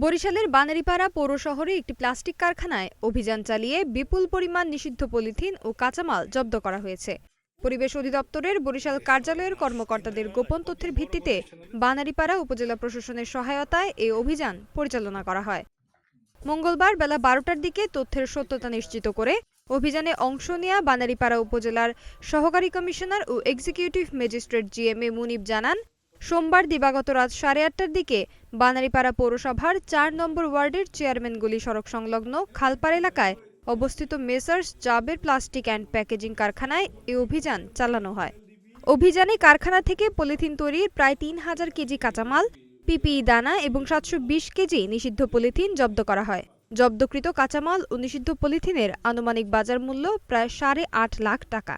বরিশালের বানারীপাড়া পৌর শহরে একটি প্লাস্টিক কারখানায় অভিযান চালিয়ে বিপুল পরিমাণ নিষিদ্ধ পলিথিন ও কাঁচামাল জব্দ করা হয়েছে। পরিবেশ অধিদপ্তরের বরিশাল কার্যালয়ের কর্মকর্তাদের গোপন তথ্যের ভিত্তিতে বানারীপাড়া উপজেলা প্রশাসনের সহায়তায় এই অভিযান পরিচালনা করা হয়। মঙ্গলবার বেলা ১২টার দিকে তথ্যের সত্যতা নিশ্চিত করে অভিযানে অংশ নেয়া বানারীপাড়া উপজেলার সহকারী কমিশনার ও এক্সিকিউটিভ ম্যাজিস্ট্রেট জিএমএ মুনিব জানান, সোমবার দিবাগত রাত ৮:৩০টার দিকে বানারীপাড়া পৌরসভার ৪ নম্বর ওয়ার্ডের চেয়ারম্যানগলি সড়ক সংলগ্ন খালপাড় এলাকায় অবস্থিত messrs Jaber plastic and packaging কারখানায় এই অভিযান চালানো হয়। অভিযানে কারখানা থেকে পলিথিন তৈরির প্রায় ৩,০০০ কেজি কাঁচামাল, পিপিই দানা এবং ৭২০ কেজি নিষিদ্ধ পলিথিন জব্দ করা হয়। জব্দকৃত কাঁচামাল ও নিষিদ্ধ পলিথিনের আনুমানিক বাজার মূল্য প্রায় ৮.৫ লাখ টাকা।